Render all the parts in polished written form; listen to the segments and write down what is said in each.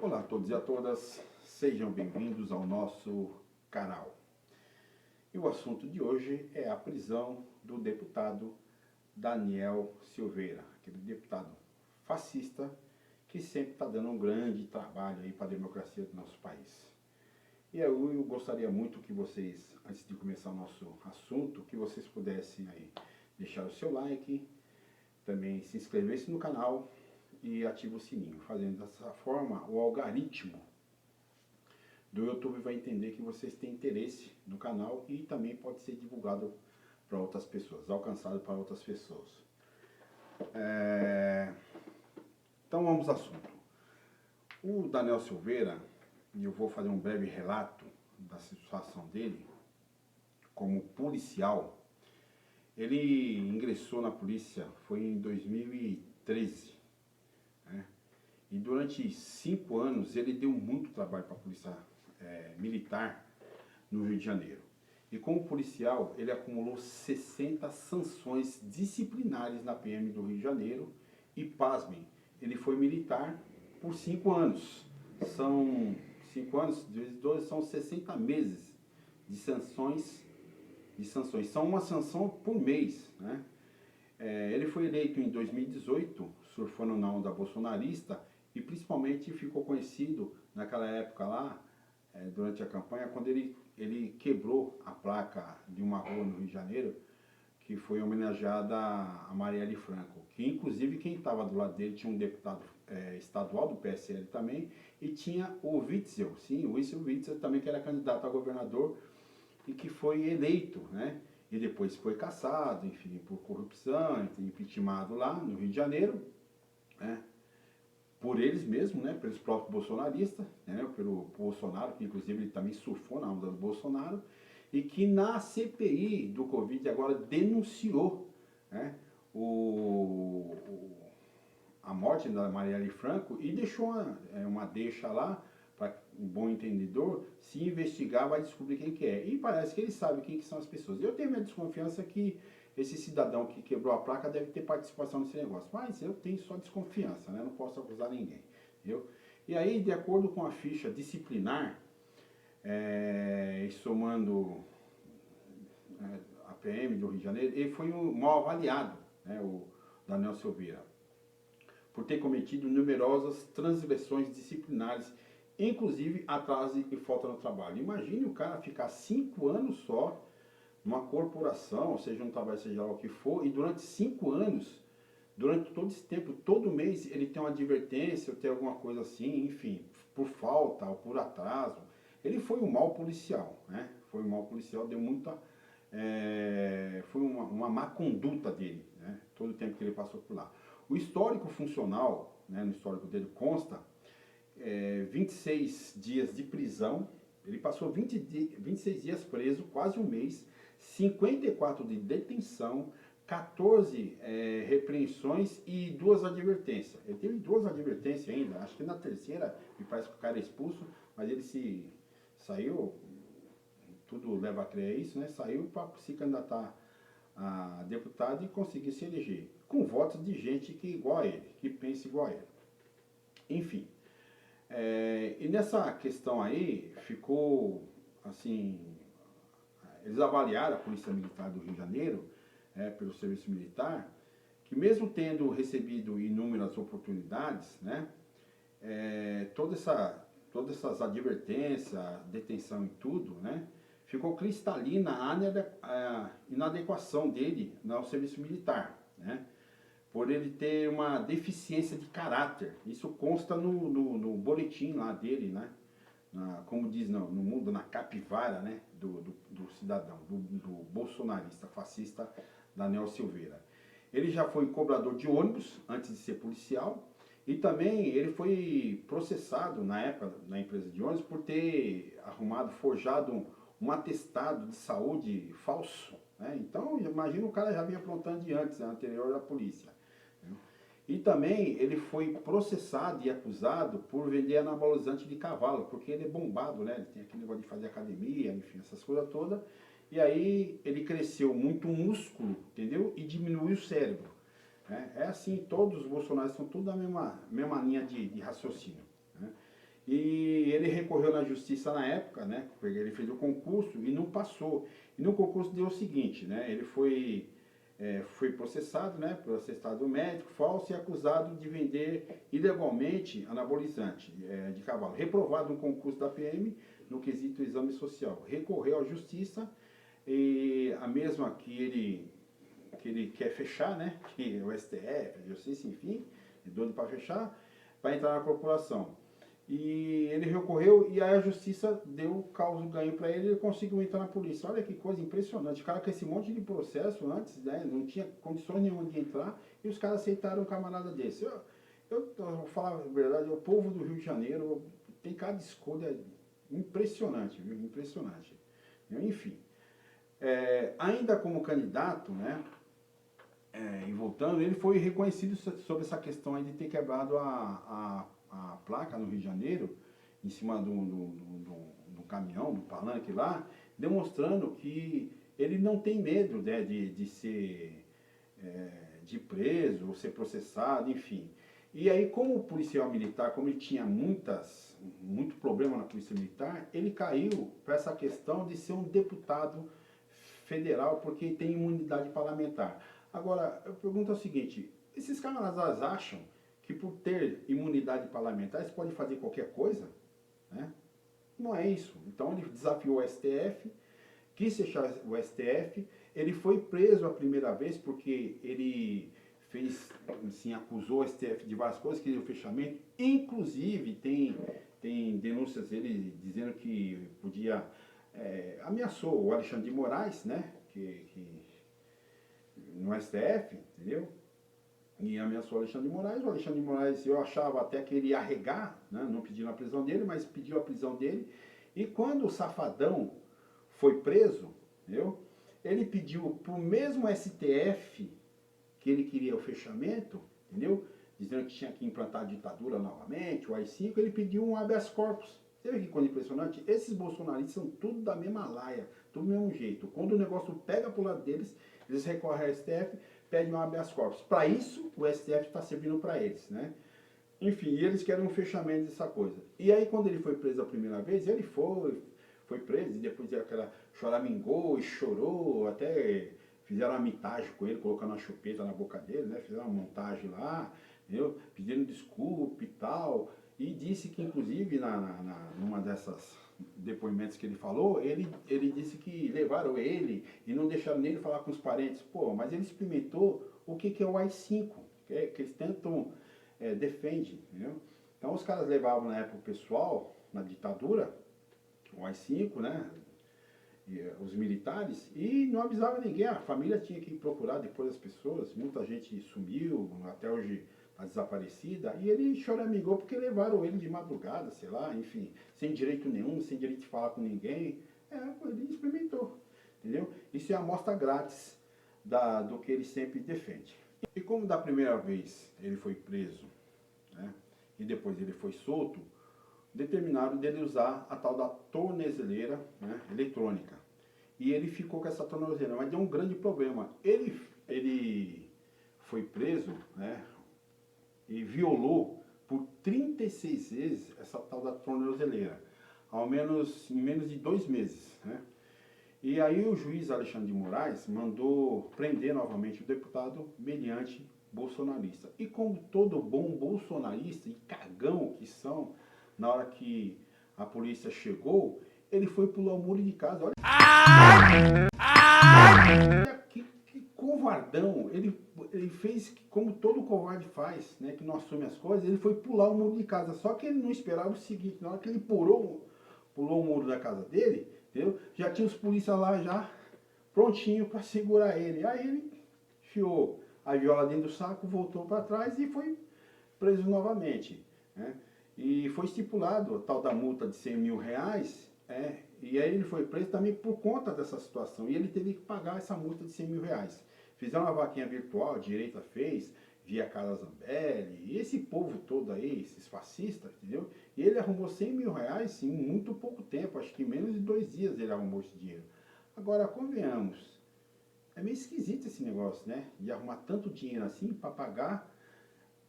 Olá a todos e a todas, sejam bem-vindos ao nosso canal. E o assunto de hoje é a prisão do deputado Daniel Silveira, aquele deputado fascista que sempre está dando um grande trabalho aí para a democracia do nosso país. E eu gostaria muito que vocês, antes de começar o nosso assunto, que vocês pudessem aí deixar o seu like, também se inscrever-se no canal e ativar o sininho. Fazendo dessa forma, o algoritmo do YouTube vai entender que vocês têm interesse no canal e também pode ser divulgado para outras pessoas, alcançado para outras pessoas. Então vamos ao assunto. O Daniel Silveira, e eu vou fazer um breve relato da situação dele, como policial. Ele ingressou na polícia, foi em 2013, né? E durante 5 anos ele deu muito trabalho para a polícia militar no Rio de Janeiro. E como policial, ele acumulou 60 sanções disciplinares na PM do Rio de Janeiro. E pasmem, ele foi militar por 5 anos. São 5 anos, vezes 12, são 60 meses de sanções. São uma sanção por mês, né? Ele foi eleito em 2018, surfando na onda bolsonarista, e principalmente ficou conhecido naquela época lá, durante a campanha, quando ele quebrou a placa de uma rua no Rio de Janeiro, que foi homenageada a Marielle Franco, que inclusive quem estava do lado dele tinha um deputado estadual do PSL também, e tinha o Witzel, sim, o Witzel também, que era candidato a governador, e que foi eleito, né? E depois foi cassado, enfim, por corrupção, impeachmentado lá no Rio de Janeiro, né? Por eles mesmos, né? Pelos próprios bolsonaristas, né? Pelo Bolsonaro, que inclusive ele também surfou na onda do Bolsonaro, e que na CPI do Covid agora denunciou, né? A morte da Marielle Franco e deixou uma deixa lá, para um bom entendedor, se investigar, vai descobrir quem que é. E parece que ele sabe quem que são as pessoas. Eu tenho minha desconfiança que esse cidadão que quebrou a placa deve ter participação nesse negócio. Mas eu tenho só desconfiança, né? Não posso acusar ninguém. Entendeu? E aí, de acordo com a ficha disciplinar, somando a PM do Rio de Janeiro, ele foi mal avaliado, né, o Daniel Silveira, por ter cometido numerosas transgressões disciplinares, inclusive atraso e falta no trabalho. Imagine o cara ficar 5 anos só numa corporação, ou seja, um trabalho, seja lá o que for, e durante 5 anos, durante todo esse tempo, todo mês, ele tem uma advertência, ou tem alguma coisa assim, enfim, por falta ou por atraso. Ele foi um mau policial, né? Foi um mau policial, deu muita... foi uma má conduta dele, né? Todo o tempo que ele passou por lá. O histórico funcional, né, no histórico dele consta 26 dias de prisão, ele passou 26 dias preso, quase um mês, 54 de detenção, 14 repreensões e 2 advertências. Ele teve 2 advertências ainda, acho que na terceira, me parece que o cara é expulso, mas ele saiu, tudo leva a crer isso, né? Saiu para se candidatar a deputado e conseguir se eleger, com votos de gente que igual a ele, que pensa igual a ele. Enfim, e nessa questão aí, ficou assim, eles avaliaram a Polícia Militar do Rio de Janeiro, pelo Serviço Militar, que mesmo tendo recebido inúmeras oportunidades, né, todas essas advertências, detenção e tudo, né, ficou cristalina a inadequação dele no serviço militar, né? Por ele ter uma deficiência de caráter. Isso consta no boletim lá dele, né? Como diz no mundo, na capivara, né? do cidadão, do bolsonarista, fascista Daniel Silveira. Ele já foi cobrador de ônibus antes de ser policial. E também ele foi processado na época na empresa de ônibus por ter forjado um atestado de saúde falso, né? Então, imagina, o cara já vinha aprontando de antes, né, anterior da polícia. Né? E também ele foi processado e acusado por vender anabolizante de cavalo, porque ele é bombado, né? Ele tem aquele negócio de fazer academia, enfim, essas coisas todas. E aí ele cresceu muito músculo, entendeu? E diminuiu o cérebro. É assim, todos os bolsonaristas são tudo da mesma linha de raciocínio. Né? E ele recorreu na justiça na época, né? Porque ele fez o concurso e não passou. E no concurso deu o seguinte, né? Ele foi processado, né, por atestado médico falso e acusado de vender ilegalmente anabolizante de cavalo. Reprovado no concurso da PM no quesito exame social. Recorreu à justiça e a mesma que ele quer fechar, né, que o STF, a justiça, enfim, é doido para fechar, para entrar na corporação. E ele recorreu e aí a justiça deu causa ganho para ele e ele conseguiu entrar na polícia. Olha que coisa impressionante. O cara com esse monte de processo antes, né, não tinha condições nenhuma de entrar e os caras aceitaram um camarada desse. Eu vou falar a verdade, o povo do Rio de Janeiro tem cada escolha impressionante, viu? Impressionante. Enfim, ainda como candidato, né, e voltando, ele foi reconhecido sobre essa questão aí de ter quebrado a placa no Rio de Janeiro, em cima do caminhão, do palanque lá, demonstrando que ele não tem medo, né, de ser de preso, ou ser processado, enfim. E aí, como policial militar, como ele tinha muito problema na polícia militar, ele caiu para essa questão de ser um deputado federal, porque tem imunidade parlamentar. Agora, eu pergunto o seguinte, esses camaradas acham que por ter imunidade parlamentar eles podem fazer qualquer coisa? Né? Não é isso. Então ele desafiou o STF, quis fechar o STF, ele foi preso a primeira vez porque ele fez, assim, acusou o STF de várias coisas, queria o fechamento, inclusive tem denúncias dele dizendo que podia, ameaçou o Alexandre de Moraes, né, que no STF, entendeu? E ameaçou o Alexandre de Moraes. O Alexandre de Moraes, eu achava até que ele ia arregar, né? Não pediu a prisão dele, mas pediu a prisão dele. E quando o Safadão foi preso, entendeu? Ele pediu para o mesmo STF que ele queria o fechamento, entendeu? Dizendo que tinha que implantar a ditadura novamente, o AI-5, ele pediu um habeas corpus. Você vê que coisa impressionante? Esses bolsonaristas são tudo da mesma laia, tudo do mesmo jeito. Quando o negócio pega pro lado deles, eles recorrem ao STF, pedem um habeas corpus. Para isso, o STF está servindo para eles, né? Enfim, eles querem um fechamento dessa coisa. E aí, quando ele foi preso a primeira vez, ele foi preso e depois aquela choramingou e chorou, até fizeram uma mitagem com ele, colocando uma chupeta na boca dele, né? Fizeram uma montagem lá, entendeu? Pedindo desculpa e tal. E disse que, inclusive, numa dessas depoimentos que ele falou, ele disse que levaram ele e não deixaram nem ele falar com os parentes. Pô, mas ele experimentou o que é o AI-5, que eles tentam, defende, entendeu? Então os caras levavam na época o pessoal, na ditadura, o AI-5, né? E, os militares, e não avisava ninguém, a família tinha que procurar depois as pessoas, muita gente sumiu, até hoje está desaparecida, e ele choramingou porque levaram ele de madrugada, sei lá, enfim, sem direito nenhum, sem direito de falar com ninguém, ele experimentou, entendeu? Isso é a amostra grátis do que ele sempre defende. E como da primeira vez ele foi preso, né, e depois ele foi solto, determinaram dele usar a tal da tornezeleira, né, eletrônica. E ele ficou com essa tornozeleira, mas deu um grande problema. Ele foi preso, né, e violou por 36 vezes essa tal da tornozeleira, em menos de 2 meses. Né? E aí o juiz Alexandre de Moraes mandou prender novamente o deputado mediante bolsonarista. E como todo bom bolsonarista e cagão que são, na hora que a polícia chegou, ele foi pular o muro de casa. Olha que covardão. Ele fez como todo covarde faz, né, que não assume as coisas, ele foi pular o muro de casa. Só que ele não esperava o seguinte, na hora que ele pulou o muro da casa dele, entendeu? Já tinha os policiais lá já prontinho para segurar ele. Aí ele enfiou a viola dentro do saco, voltou para trás e foi preso novamente. Né? E foi estipulado a tal da multa de 100 mil reais, e aí ele foi preso também por conta dessa situação. E ele teve que pagar essa multa de 100 mil reais. Fizeram uma vaquinha virtual, a direita fez, via Carla Zambelli, e esse povo todo aí, esses fascistas, entendeu? E ele arrumou 100 mil reais em muito pouco tempo, acho que em menos de 2 dias ele arrumou esse dinheiro. Agora, convenhamos, é meio esquisito esse negócio, né? De arrumar tanto dinheiro assim para pagar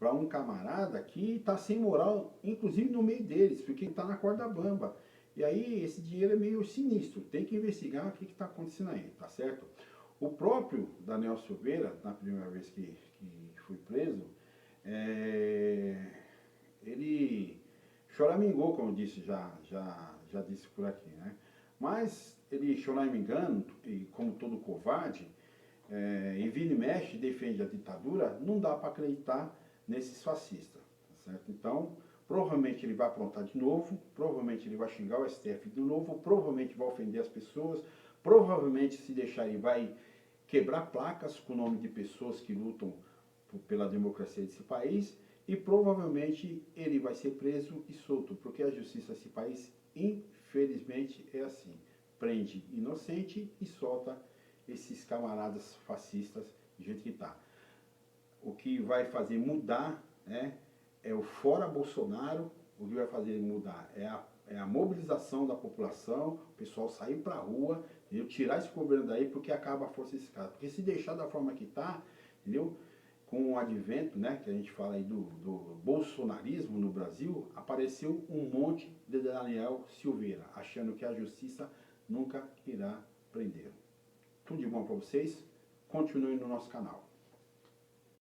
para um camarada que está sem moral, inclusive no meio deles, porque está na corda bamba. E aí esse dinheiro é meio sinistro, tem que investigar o que está acontecendo aí, tá certo? O próprio Daniel Silveira, na primeira vez que foi preso, ele choramingou, como eu disse, já disse por aqui, né? Mas ele choramingando, e como todo covarde, e vira e mexe, defende a ditadura, não dá para acreditar nesses fascistas, tá certo? Então, provavelmente ele vai aprontar de novo, provavelmente ele vai xingar o STF de novo, provavelmente vai ofender as pessoas, provavelmente, se deixar, ele vai quebrar placas com o nome de pessoas que lutam pela democracia desse país, e provavelmente ele vai ser preso e solto, porque a justiça desse país, infelizmente, é assim: prende inocente e solta esses camaradas fascistas do jeito que está. O que vai fazer mudar, né, é o fora Bolsonaro. O que vai fazer mudar é a mobilização da população, o pessoal sair para a rua, entendeu? Tirar esse governo daí, porque acaba a força desse cara. Porque se deixar da forma que está, entendeu? Com o advento, né, que a gente fala aí do bolsonarismo no Brasil, apareceu um monte de Daniel Silveira, achando que a justiça nunca irá prendê-lo. Tudo de bom para vocês, continuem no nosso canal.